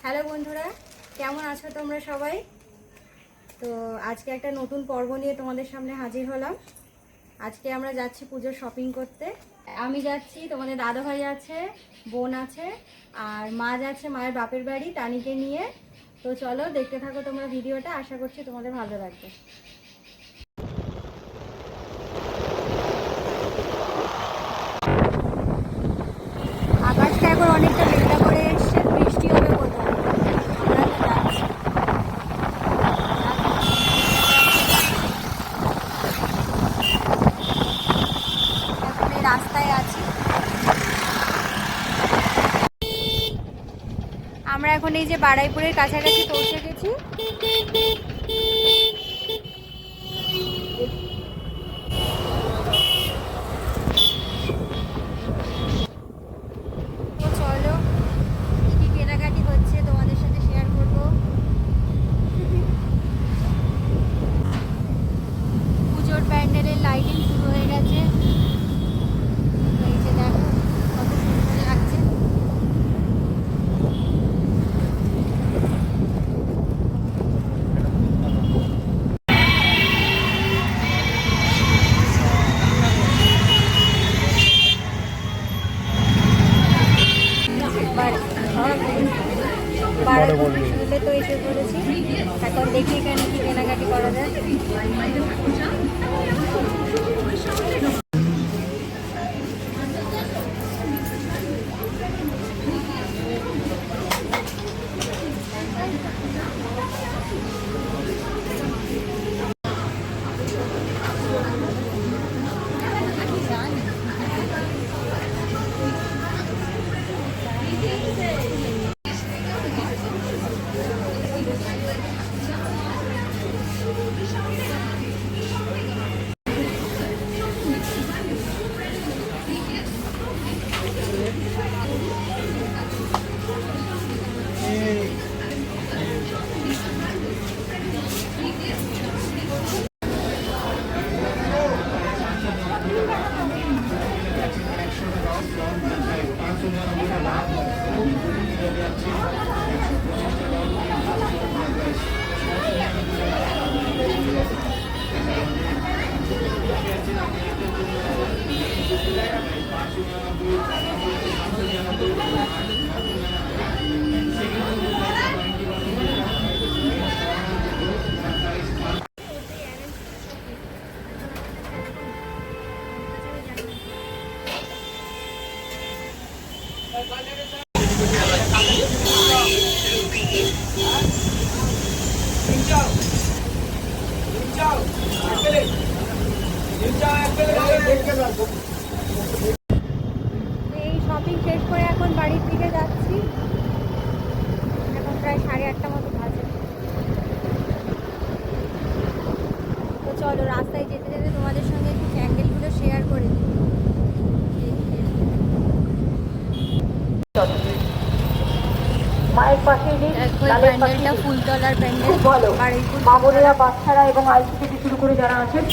Hello বন্ধুরা, কেমন আছো তোমরা সবাই? তো আজকে একটা নতুন পর্ব নিয়ে তোমাদের সামনে হাজির হলাম। আজকে আমরা যাচ্ছি পুজোর শপিং করতে। আমি যাচ্ছি, তোমাদের দাদা ভাই আছে, বোন আছে, আর মা যাচ্ছে মায়ের বাপের বাড়ি টানিকে নিয়ে। তো চলো দেখতে থাকো তোমরা ভিডিওটা, আশা করছি তোমাদের ভালো লাগবে। আকাশটা এখন অনেকটা মেঘলা করে এসছে, বৃষ্টি হবে কোথাও। আমরা তো যাচ্ছি, এখন এই রাস্তায় আছি। আমরা এখন এই যে বারুইপুরের কাছাকাছি পৌঁছে গেছি। তো চলো কি কি কেনাকাটি হচ্ছে তোমাদের সাথে শেয়ার করব। পুজোর প্যান্ডেলের লাইটিং শুরু হয়ে গেছে। এই যে দেখো কত সুন্দর লাগছে। বারুইপুর স্কুলে তো এসে পড়েছি। এখন দেখি এখানে কি কেনাকাটি করা যায়। এই শপিং শেষ করে এখন বাড়ির দিকে যাচ্ছি। এখন প্রায় 8:30 মতো বাজে। তো চলো রাস্তায় যেতে যেতে তোমাদের সঙ্গে একটু ক্যান্ডেলগুলো শেয়ার করে দিই। মায়ের পাশে প্যান্ডেলটা ফুলতলার প্যান্ডেল। মা বোনেরা, বাচ্চারা এবং আইসি থেকে শুরু করে যারা আছেন,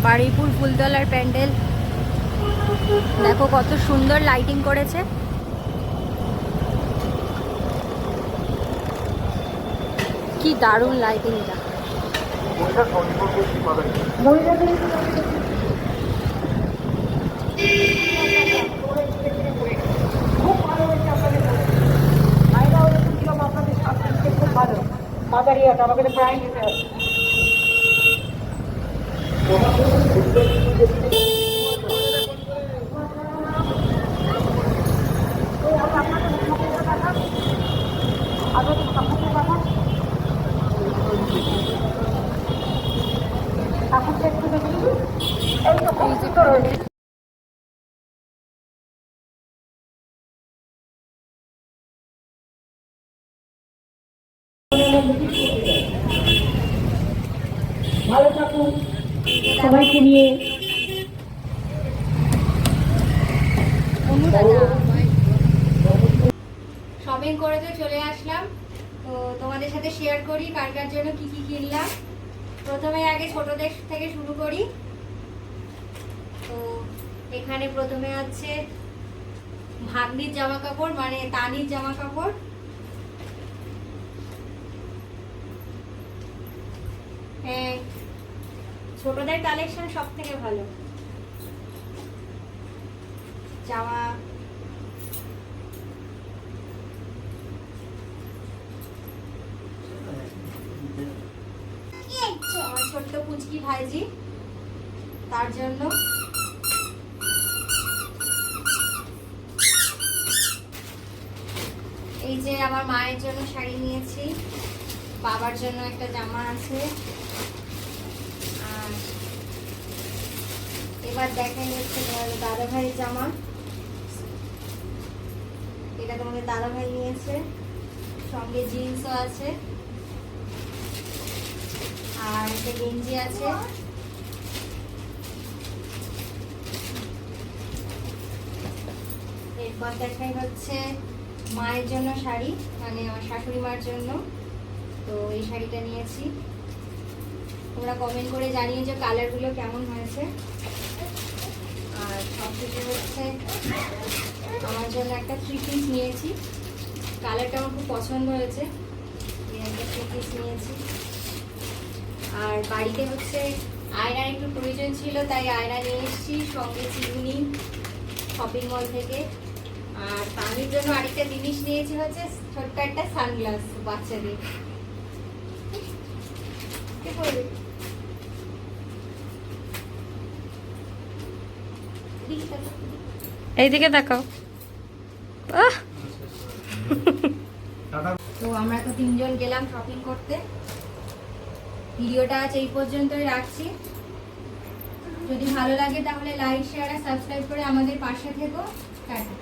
বারুইপুর ফুলতলার প্যান্ডেল দেখো কত সুন্দর লাইটিং করেছে। কি দারুণ লাইটিংটা। খুব ভালো হয়েছে আপনাদের, মায়েরাও এরকম ছিলাম আপনাদের সাথে, খুব ভালো। মাদারিয়াটা আমাদের প্রায় নিতে হবে। ভালো থাকুন সবাইকে নিয়ে। শপিং করে তো চলে আসলাম। তো তোমাদের সাথে শেয়ার করি কার কার জন্য কি কি কিনলাম। প্রথমে আগে ছোটদের থেকে শুরু করি। তো এখানে প্রথমে আছে ভাগ্নির জামা কাপড়, মানে তানির জামা কাপড়। ছোটদের কালেকশন সব থেকে ভালো। জামা, আমার ছোট্ট পুচকি ভাইজি, তার জন্য এই যে আমার মায়ের জন্য শাড়ি নিয়েছি, বাবার জন্য একটা জামা আছে। আর এবার দেখাই হচ্ছে তোমাদের দাদা ভাইয়ের জামা, এটা তোমাদের দাদা ভাই নিয়েছে, সঙ্গে জিন্সও আছে আর একটা গেঞ্জি আছে। এরপর দেখাই হচ্ছে মায়ের জন্য শাড়ি, মানে আমার শাশুড়ি মার জন্য। তো এই শাড়িটা নিয়েছি, তোমরা কমেন্ট করে জানিয়ে যে কালারগুলো কেমন হয়েছে। আর সব কিছু হচ্ছে আমার জন্য একটা 3 পিস নিয়েছি, কালারটা আমার খুব পছন্দ হয়েছে, এই একটা 3 পিস নিয়েছি। আর বাড়িতে হচ্ছে আয়নার একটু প্রয়োজন ছিল, তাই আয়না নিয়ে এসেছি, সঙ্গে চিরুনি শপিং মল থেকে। আর তামির জন্য আরেকটা জিনিস নিয়েছি হচ্ছে ছোট্ট একটা সানগ্লাস বাচ্চাদের। কি করবে? এইদিকে দেখাও। তো আমরা তো 3 জন গেলাম শপিং করতে। ভিডিওটা আজ এই পর্যন্তই রাখছি। যদি ভালো লাগে তাহলে লাইক, শেয়ার আর সাবস্ক্রাইব করে আমাদের পাশে থেকো। টাটা।